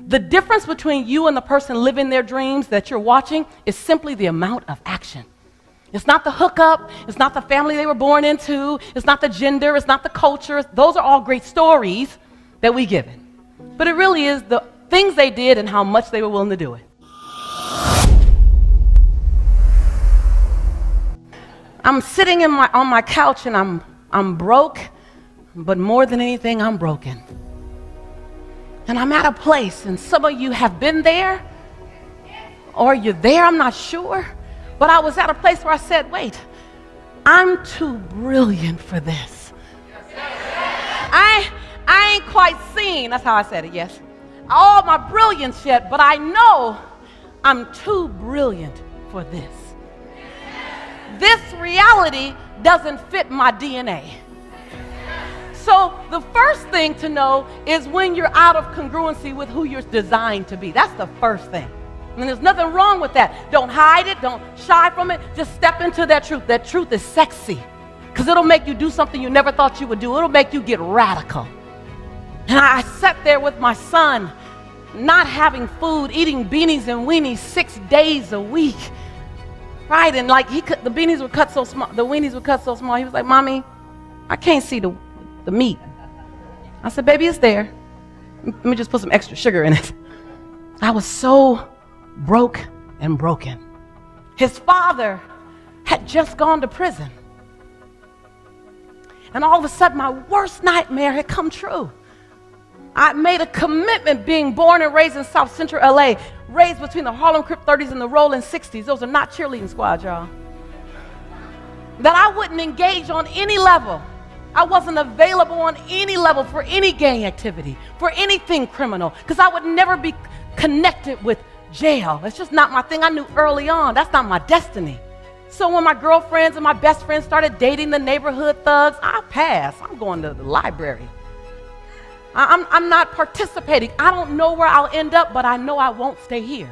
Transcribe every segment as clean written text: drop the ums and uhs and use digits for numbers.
The difference between you and the person living their dreams that you're watching is simply the amount of action. It's not the hookup, it's not the family they were born into, it's not the gender, it's not the culture. Those are all great stories that we give it. But it really is the things they did and how much they were willing to do it. I'm sitting on my couch and I'm broke, but more than anything, I'm broken. And I'm at a place, and some of you have been there, or you're there, I'm not sure. But I was at a place where I said, wait, I'm too brilliant for this. I ain't quite seen, that's how I said it, yes, all my brilliance yet, but I know I'm too brilliant for this. This reality doesn't fit my DNA. So the first thing to know is when you're out of congruency with who you're designed to be. That's the first thing. And there's nothing wrong with that. Don't hide it. Don't shy from it. Just step into that truth. That truth is sexy because it'll make you do something you never thought you would do. It'll make you get radical. And I sat there with my son, not having food, eating beanies and weenies 6 days a week. Right? And like the beanies would cut so small, the weenies would cut so small. He was like, Mommy, I can't see the meat. I said, baby, it's there. Let me just put some extra sugar in it. I was so broke and broken. His father had just gone to prison. And all of a sudden, my worst nightmare had come true. I made a commitment being born and raised in South Central LA, raised between the Harlem Crip 30s and the Rolling 60s. Those are not cheerleading squads, y'all. That I wouldn't engage on any level. I wasn't available on any level for any gang activity, for anything criminal, because I would never be connected with jail. It's just not my thing. I knew early on that's not my destiny. So when my girlfriends and my best friends started dating the neighborhood thugs, I passed. I'm going to the library. I'm not participating. I don't know where I'll end up, but I know I won't stay here.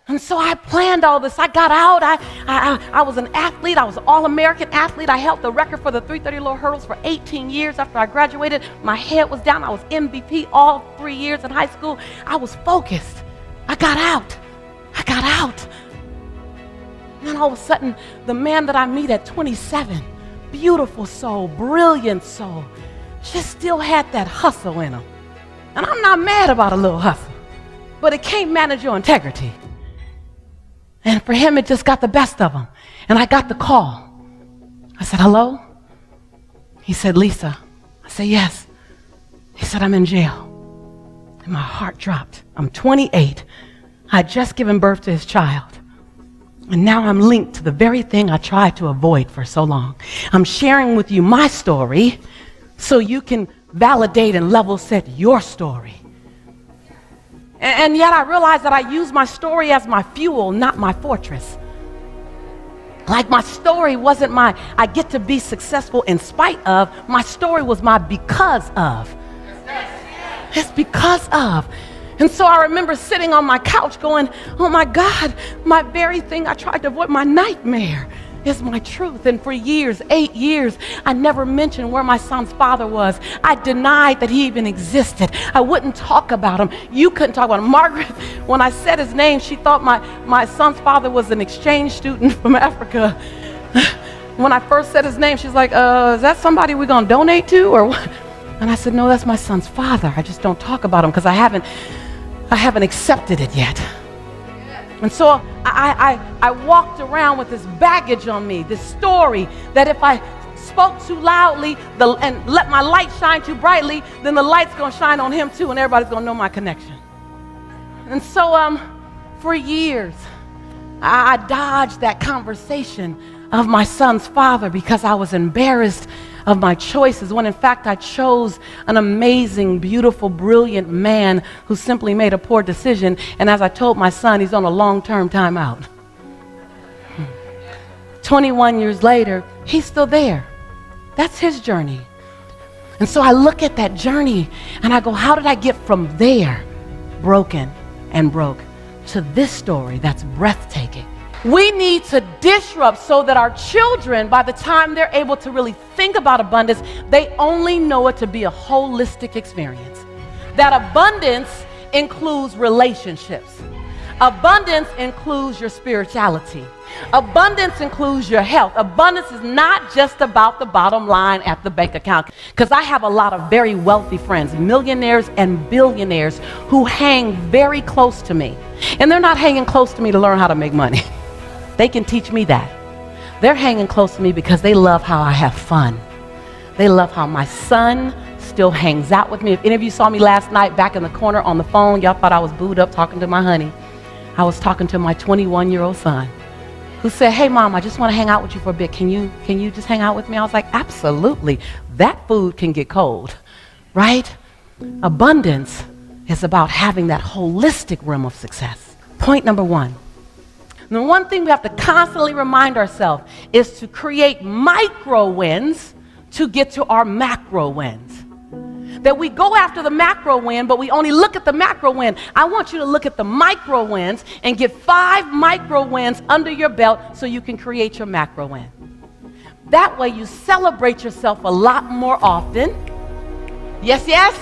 And so I planned all this. I got out. I was an athlete. I was an all-American athlete. I held the record for the 330 low hurdles for 18 years after I graduated. My head was down. I was MVP all 3 years in high school. I was focused. I got out. And then all of a sudden, the man that I meet at 27, beautiful soul, brilliant soul, just still had that hustle in him. And I'm not mad about a little hustle, but it can't manage your integrity. And for him, it just got the best of him. And I got the call. I said, hello? He said, Lisa. I said, yes. He said, I'm in jail. And my heart dropped. I'm 28. I had just given birth to his child. And now I'm linked to the very thing I tried to avoid for so long. I'm sharing with you my story so you can validate and level set your story. And yet I realized that I use my story as my fuel, not my fortress. Like my story wasn't my, I get to be successful in spite of. My story was my because of. It's because of. And so I remember sitting on my couch going, oh my God, my very thing I tried to avoid, my nightmare is my truth. And for years, 8 years, I never mentioned where my son's father was. I denied that he even existed. I wouldn't talk about him. You couldn't talk about him. Margaret, when I said his name, she thought my son's father was an exchange student from Africa. When I first said his name, she's like, is that somebody we're gonna donate to or what? And I said, no, that's my son's father. I just don't talk about him because I haven't accepted it yet. And so I walked around with this baggage on me, this story that if I spoke too loudly and let my light shine too brightly, then the light's going to shine on him too, and everybody's going to know my connection. And so for years, I dodged that conversation of my son's father because I was embarrassed of my choices, when in fact I chose an amazing, beautiful, brilliant man who simply made a poor decision. And as I told my son, he's on a long-term timeout. 21 years later, he's still there. That's his journey. And so I look at that journey and I go, how did I get from there, broken and broke, to this story that's breathtaking? We need to disrupt so that our children, by the time they're able to really think about abundance, they only know it to be a holistic experience. That abundance includes relationships. Abundance includes your spirituality. Abundance includes your health. Abundance is not just about the bottom line at the bank account. Because I have a lot of very wealthy friends, millionaires and billionaires, who hang very close to me. And they're not hanging close to me to learn how to make money. They can teach me that. They're hanging close to me because they love how I have fun. They love how my son still hangs out with me. If any of you saw me last night back in the corner on the phone, y'all thought I was booed up talking to my honey. I was talking to my 21-year-old son, who said, hey, Mom, I just want to hang out with you for a bit. Can you just hang out with me? I was like, absolutely. That food can get cold, right? Abundance is about having that holistic realm of success. Point number one. The one thing we have to constantly remind ourselves is to create micro wins to get to our macro wins. That we go after the macro win, but we only look at the macro win. I want you to look at the micro wins and get 5 micro wins under your belt so you can create your macro win. That way you celebrate yourself a lot more often. Yes, yes?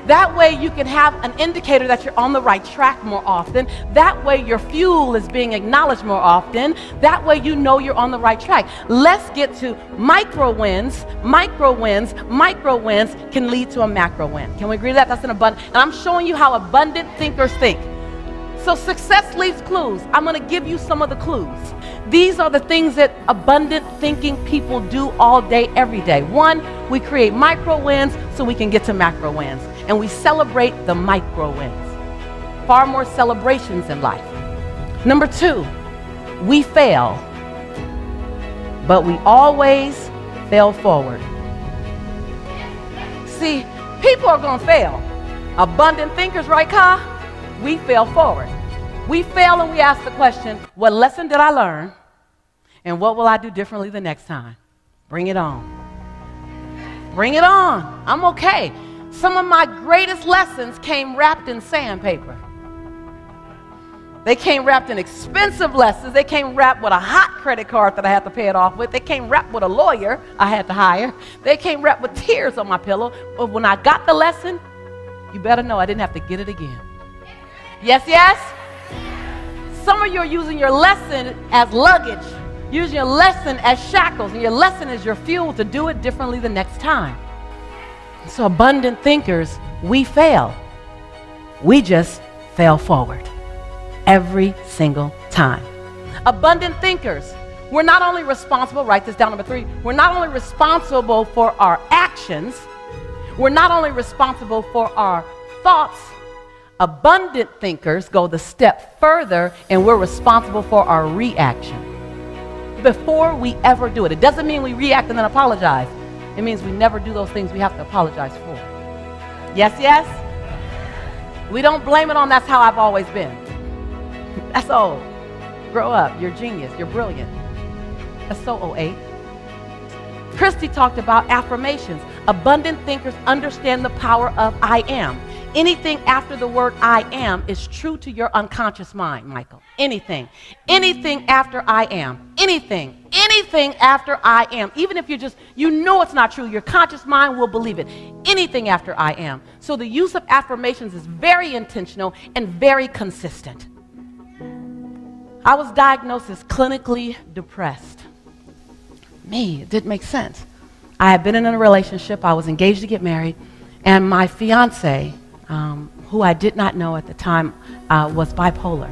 That way you can have an indicator that you're on the right track more often. That way your fuel is being acknowledged more often. That way you know you're on the right track. Let's get to micro wins. Micro wins can lead to a macro win. Can we agree that that's an abundant? And I'm showing you how abundant thinkers think. So success leaves clues. I'm going to give you some of the clues. These are the things that abundant thinking people do all day, every day. 1, we create micro wins so we can get to macro wins. And we celebrate the micro wins. Far more celebrations in life. Number 2, we fail, but we always fail forward. See, people are going to fail. Abundant thinkers, right, Ka? We fail forward. We fail and we ask the question, what lesson did I learn? And what will I do differently the next time? Bring it on. Bring it on. I'm okay. Some of my greatest lessons came wrapped in sandpaper. They came wrapped in expensive lessons. They came wrapped with a hot credit card that I had to pay it off with. They came wrapped with a lawyer I had to hire. They came wrapped with tears on my pillow. But when I got the lesson, you better know I didn't have to get it again. Yes, yes? Some of you are using your lesson as luggage, using your lesson as shackles, and your lesson is your fuel to do it differently the next time. So abundant thinkers, we fail. We just fail forward every single time. Abundant thinkers, we're not only responsible, write this down, number 3, we're not only responsible for our actions, we're not only responsible for our thoughts. Abundant thinkers go the step further and we're responsible for our reaction before we ever do it. It doesn't mean we react and then apologize. It means we never do those things we have to apologize for. Yes, yes? We don't blame it on that's how I've always been. That's old. Grow up. You're genius. You're brilliant. That's so 08. Christy talked about affirmations. Abundant thinkers understand the power of I am. Anything after the word I am is true to your unconscious mind, Michael. Anything. Anything after I am. Anything after I am. Even if you know it's not true, your conscious mind will believe it. Anything after I am. So the use of affirmations is very intentional and very consistent. I was diagnosed as clinically depressed. It didn't make sense. I had been in a relationship. I was engaged to get married. And my fiance, who I did not know at the time, was bipolar.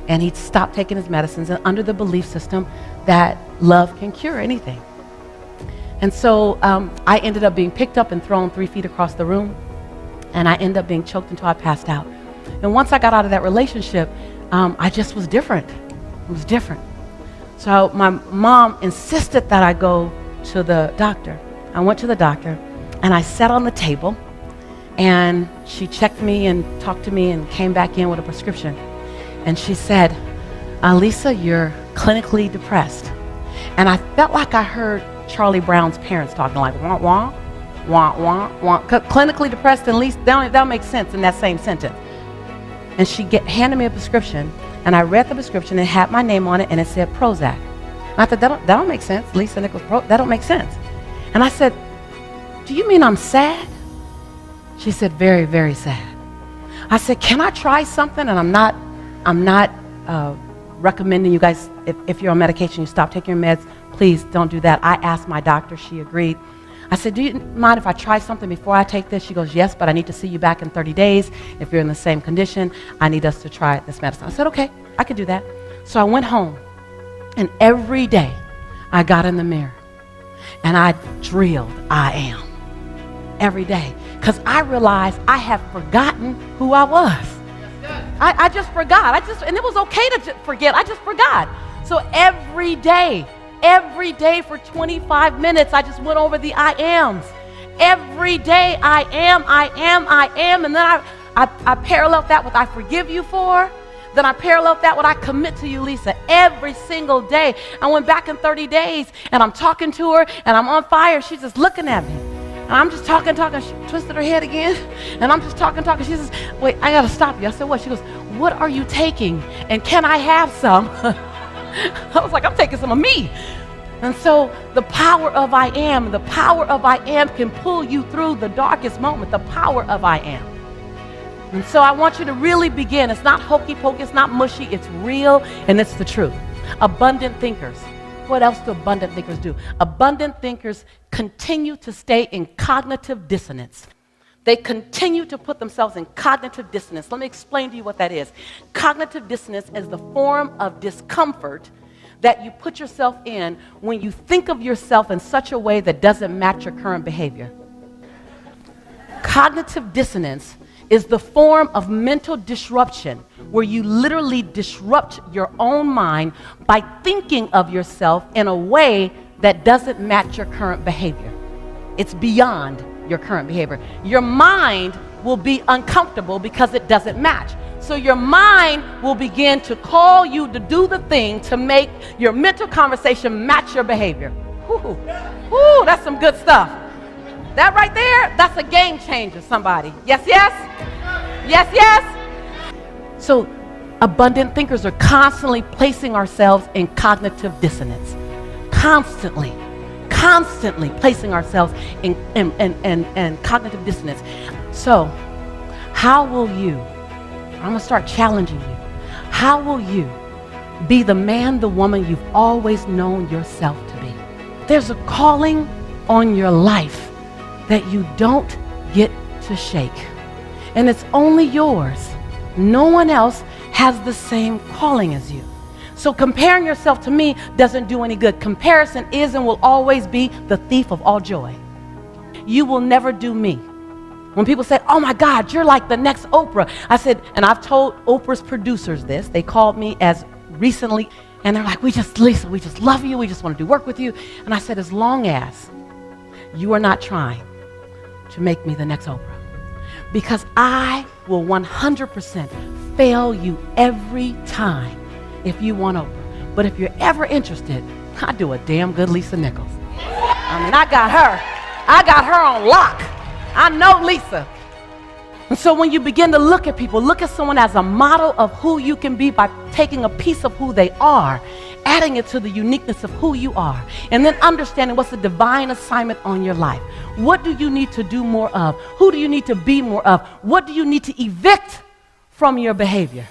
And he'd stopped taking his medicines and under the belief system that love can cure anything. And so I ended up being picked up and thrown 3 feet across the room. And I ended up being choked until I passed out. And once I got out of that relationship, I just was different. It was different. So my mom insisted that I go to the doctor. I went to the doctor and I sat on the table and she checked me and talked to me and came back in with a prescription. And she said, Lisa, you're clinically depressed. And I felt like I heard Charlie Brown's parents talking like, wah, wah, wah, wah, wah. Clinically depressed, at least that'll make sense in that same sentence. And she handed me a prescription, and I read the prescription. It had my name on it, and it said Prozac. And I thought, that don't make sense. Lisa Nichols, that don't make sense. And I said, do you mean I'm sad? She said, very, very sad. I said, can I try something? And I'm not recommending you guys, if you're on medication, you stop taking your meds, please don't do that. I asked my doctor, she agreed. I said, do you mind if I try something before I take this? She goes, yes, but I need to see you back in 30 days. If you're in the same condition, I need us to try this medicine. I said, okay, I can do that. So I went home, and every day I got in the mirror and I drilled, I am, every day. Because I realized I had forgotten who I was. I just forgot. And it was okay to forget. I just forgot. So every day for 25 minutes, I just went over the I ams. Every day, I am. And then I paralleled that with I forgive you for. Then I paralleled that with I commit to you, Lisa. Every single day. I went back in 30 days, and I'm talking to her, and I'm on fire. She's just looking at me. And I'm just talking. She twisted her head again. And I'm just talking. She says, wait, I got to stop you. I said, what? She goes, what are you taking? And can I have some? I was like, I'm taking some of me. And so the power of I am can pull you through the darkest moment, the power of I am. And so I want you to really begin. It's not hokey pokey, it's not mushy, it's real, and it's the truth. Abundant thinkers. What else do abundant thinkers do? Abundant thinkers continue to stay in cognitive dissonance. They continue to put themselves in cognitive dissonance. Let me explain to you what that is. Cognitive dissonance is the form of discomfort that you put yourself in when you think of yourself in such a way that doesn't match your current behavior. Cognitive dissonance is the form of mental disruption where you literally disrupt your own mind by thinking of yourself in a way that doesn't match your current behavior. It's beyond your current behavior. Your mind will be uncomfortable because it doesn't match. So your mind will begin to call you to do the thing to make your mental conversation match your behavior. Woo, that's some good stuff. That right there, that's a game changer, somebody. Yes, yes? Yes, yes? So abundant thinkers are constantly placing ourselves in cognitive dissonance. Constantly placing ourselves in cognitive dissonance. So how will you, I'm going to start challenging you, how will you be the man, the woman you've always known yourself to be? There's a calling on your life that you don't get to shake. And it's only yours. No one else has the same calling as you. So comparing yourself to me doesn't do any good. Comparison is and will always be the thief of all joy. You will never do me. When people say, oh my God, you're like the next Oprah. I said, and I've told Oprah's producers this. They called me as recently, and they're like, Lisa, we just love you. We just want to do work with you. And I said, as long as you are not trying to make me the next Oprah, because I will 100% fail you every time if you want Oprah. But if you're ever interested, I do a damn good Lisa Nichols. I mean, I got her on lock. I know Lisa. And so when you begin to look at people, look at someone as a model of who you can be by taking a piece of who they are, adding it to the uniqueness of who you are, and then understanding what's the divine assignment on your life. What do you need to do more of? Who do you need to be more of? What do you need to evict from your behavior?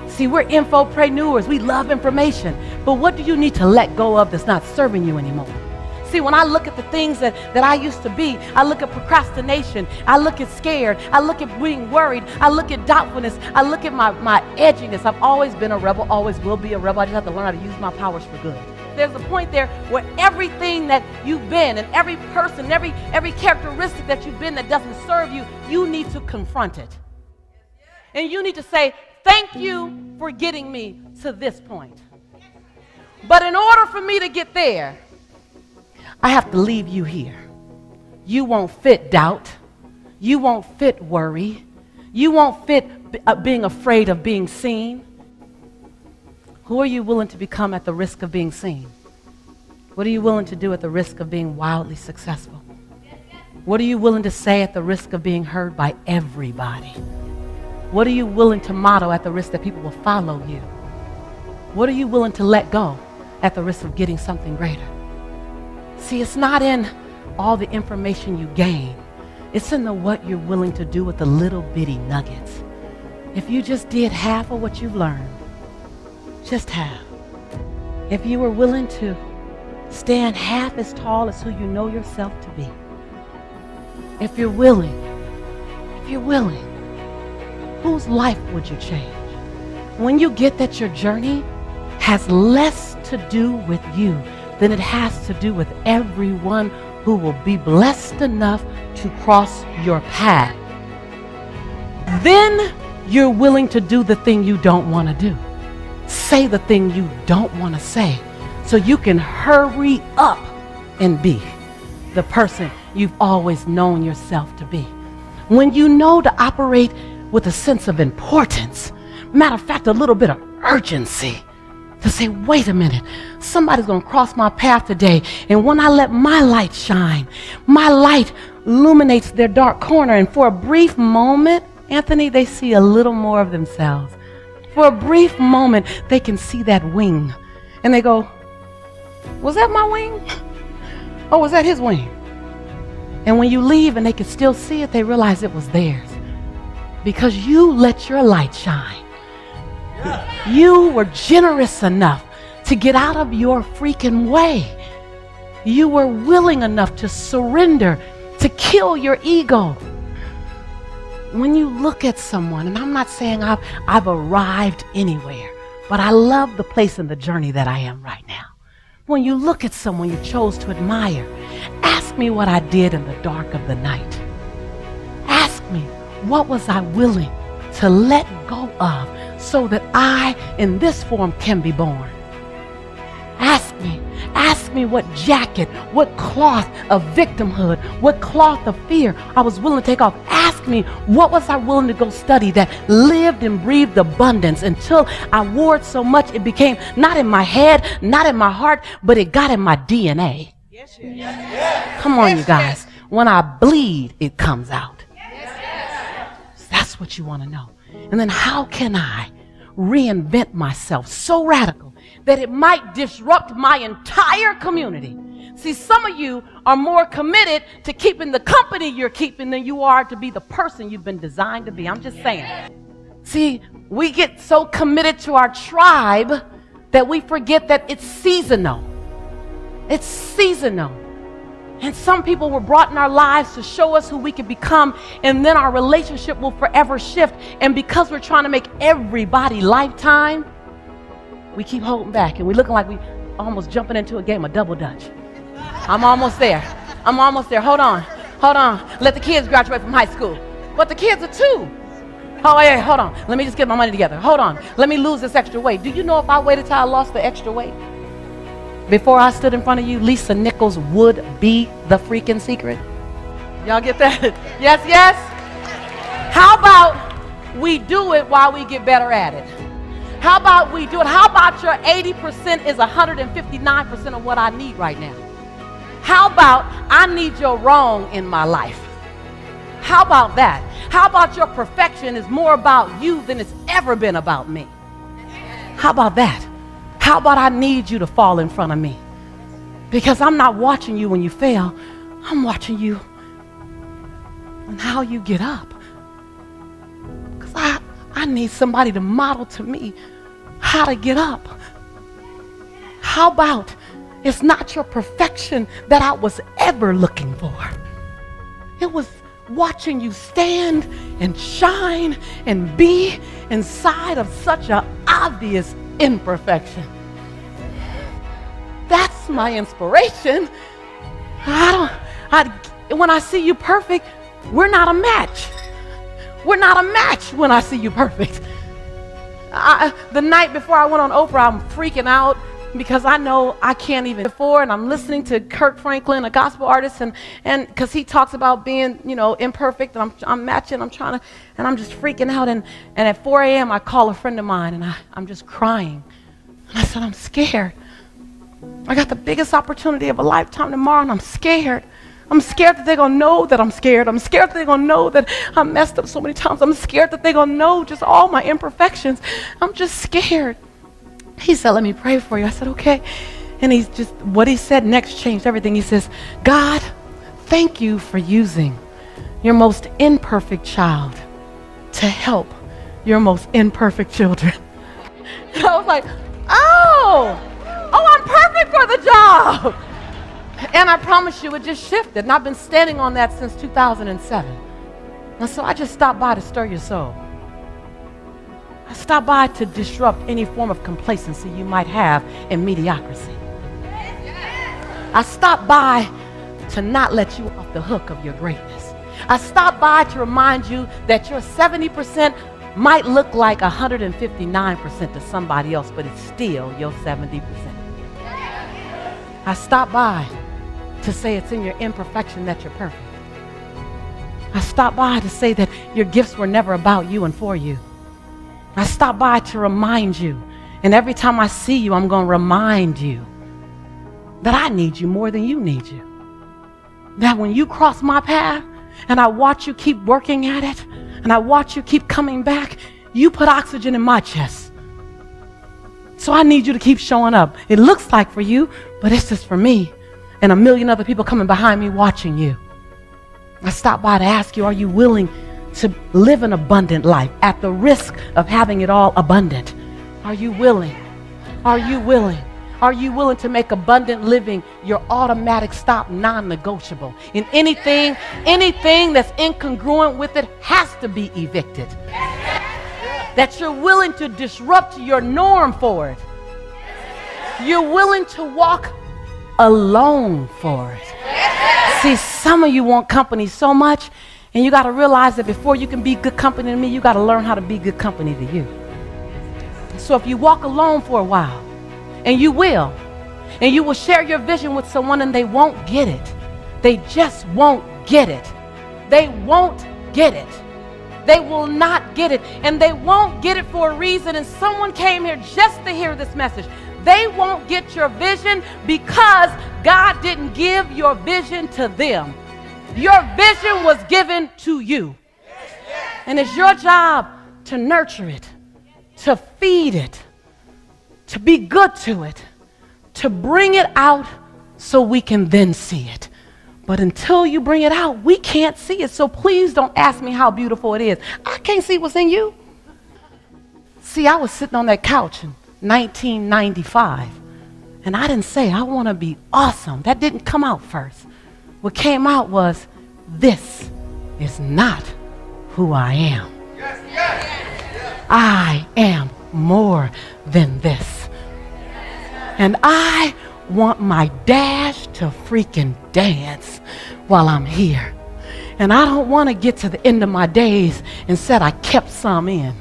See, we're infopreneurs. We love information. But what do you need to let go of that's not serving you anymore? See, when I look at the things that I used to be, I look at procrastination, I look at scared, I look at being worried, I look at doubtfulness, I look at my edginess. I've always been a rebel, always will be a rebel. I just have to learn how to use my powers for good. There's a point there where everything that you've been and every person, every characteristic that you've been that doesn't serve you, you need to confront it. And you need to say, thank you for getting me to this point. But in order for me to get there, I have to leave you here. You won't fit doubt. You won't fit worry. You won't fit being afraid of being seen. Who are you willing to become at the risk of being seen? What are you willing to do at the risk of being wildly successful? What are you willing to say at the risk of being heard by everybody? What are you willing to model at the risk that people will follow you? What are you willing to let go at the risk of getting something greater? See, it's not in all the information you gain. It's in the what you're willing to do with the little bitty nuggets. If you just did half of what you've learned, just half. If you were willing to stand half as tall as who you know yourself to be. If you're willing, whose life would you change? When you get that your journey has less to do with you than it has to do with everyone who will be blessed enough to cross your path, then you're willing to do the thing you don't want to do. Say the thing you don't want to say so you can hurry up and be the person you've always known yourself to be. When you know to operate with a sense of importance, matter of fact, a little bit of urgency, to say, wait a minute, somebody's going to cross my path today, and when I let my light shine, my light illuminates their dark corner, and for a brief moment, Anthony, they see a little more of themselves. For a brief moment, they can see that wing, and they go, was that my wing? Or was that his wing? And when you leave and they can still see it, they realize it was theirs. Because you let your light shine. You were generous enough to get out of your freaking way. You were willing enough to surrender, to kill your ego. When you look at someone, and I'm not saying I've arrived anywhere, but I love the place in the journey that I am right now. When you look at someone you chose to admire, ask me what I did in the dark of the night. Ask me, what was I willing to let go of so that I, in this form, can be born? Ask me what jacket, what cloth of victimhood, what cloth of fear I was willing to take off. Ask me, what was I willing to go study that lived and breathed abundance until I wore it so much it became not in my head, not in my heart, but it got in my DNA. Yes, yes. Yes. Come on, you guys. When I bleed, it comes out. That's what you want to know. And then how can I reinvent myself so radical that it might disrupt my entire community? See, some of you are more committed to keeping the company you're keeping than you are to be the person you've been designed to be. I'm just saying. See, we get so committed to our tribe that we forget that it's seasonal. It's seasonal. And some people were brought in our lives to show us who we could become, and then our relationship will forever shift. And because we're trying to make everybody lifetime, we keep holding back, and we're looking like we almost jumping into a game of double dutch. I'm almost there. Hold on. Let the kids graduate from high school. But the kids are too. Oh, yeah, hold on. Let me just get my money together. Hold on. Let me lose this extra weight. Do you know if I waited till I lost the extra weight before I stood in front of you, Lisa Nichols would be the freaking secret? Y'all get that? Yes, yes? How about we do it while we get better at it? How about we do it? How about your 80% is 159% of what I need right now? How about I need your wrong in my life? How about that? How about your perfection is more about you than it's ever been about me? How about that? How about I need you to fall in front of me? Because I'm not watching you when you fail. I'm watching you on how you get up. Because I need somebody to model to me how to get up. How about it's not your perfection that I was ever looking for. It was watching you stand and shine and be inside of such an obvious imperfection. That's my inspiration. When I see you perfect, we're not a match. We're not a match when I see you perfect. The night before I went on Oprah, I'm freaking out because I know I can't even afford, and I'm listening to Kirk Franklin, a gospel artist, and because he talks about being, imperfect, and I'm matching, I'm trying to, and I'm just freaking out, and at 4 a.m. I call a friend of mine, and I'm just crying. And I said, I'm scared. I got the biggest opportunity of a lifetime tomorrow, and I'm scared. I'm scared that they're going to know that I'm scared. I'm scared that they're going to know that I messed up so many times. I'm scared that they're going to know just all my imperfections. I'm just scared. He said, let me pray for you. I said, okay. And what he said next changed everything. He says, God, thank you for using your most imperfect child to help your most imperfect children. And I was like, oh, I'm perfect for the job. And I promise you, it just shifted. And I've been standing on that since 2007. And so I just stopped by to stir your soul. I stopped by to disrupt any form of complacency you might have in mediocrity. I stopped by to not let you off the hook of your greatness. I stopped by to remind you that your 70% might look like 159% to somebody else, but it's still your 70%. I stopped by to say it's in your imperfection that you're perfect. I stopped by to say that your gifts were never about you and for you. I stopped by to remind you, and every time I see you, I'm going to remind you that I need you more than you need you. That when you cross my path and I watch you keep working at it and I watch you keep coming back, you put oxygen in my chest. So I need you to keep showing up. It looks like for you, but it's just for me and a million other people coming behind me watching you. I stopped by to ask you, are you willing to live an abundant life at the risk of having it all abundant? Are you willing? Are you willing? Are you willing to make abundant living your automatic stop, non-negotiable? And anything that's incongruent with it has to be evicted. That you're willing to disrupt your norm for it. You're willing to walk alone for it. See, some of you want company so much, and you got to realize that before you can be good company to me, you got to learn how to be good company to you. So if you walk alone for a while, and you will share your vision with someone and they won't get it. They just won't get it. They won't get it. They will not get it. And they won't get it for a reason. And someone came here just to hear this message. They won't get your vision because God didn't give your vision to them. Your vision was given to you. And it's your job to nurture it, to feed it, to be good to it, to bring it out so we can then see it. But until you bring it out, we can't see it. So please don't ask me how beautiful it is. I can't see what's in you. See, I was sitting on that couch in 1995, and I didn't say, I want to be awesome. That didn't come out first. What came out was, this is not who I am. I am more than this. And I want my dash to freaking dance while I'm here. And I don't want to get to the end of my days and said I kept some in.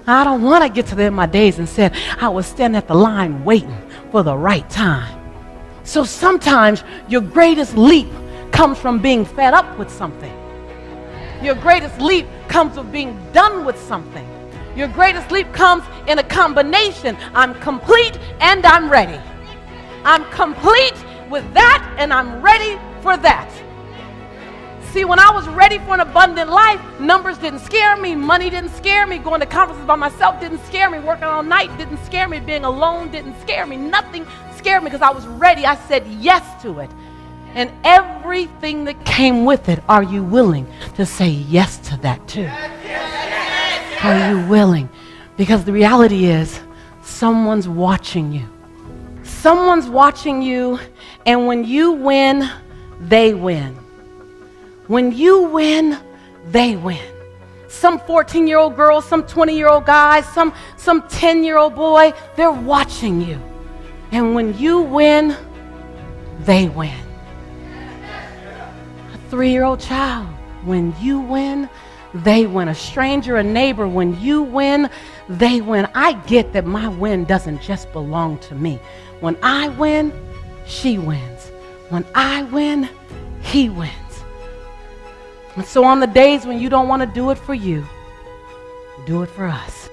I don't want to get to the end of my days and said I was standing at the line waiting for the right time. So sometimes your greatest leap comes from being fed up with something. Your greatest leap comes with being done with something. Your greatest leap comes in a combination. I'm complete and I'm ready. I'm complete with that and I'm ready for that. See, when I was ready for an abundant life, numbers didn't scare me, money didn't scare me, going to conferences by myself didn't scare me, working all night didn't scare me, being alone didn't scare me. Nothing scared me because I was ready. I said yes to it. And everything that came with it, are you willing to say yes to that too? Are you willing? Because the reality is, someone's watching you. Someone's watching you, and when you win, they win. When you win, they win. Some 14-year-old girl, some 20-year-old guy, some 10-year-old boy, they're watching you. And when you win, they win. A 3-year-old child, when you win, they win. A stranger, a neighbor, when you win, they win. I get that my win doesn't just belong to me. When I win, she wins. When I win, he wins. And so on the days when you don't want to do it for you, do it for us.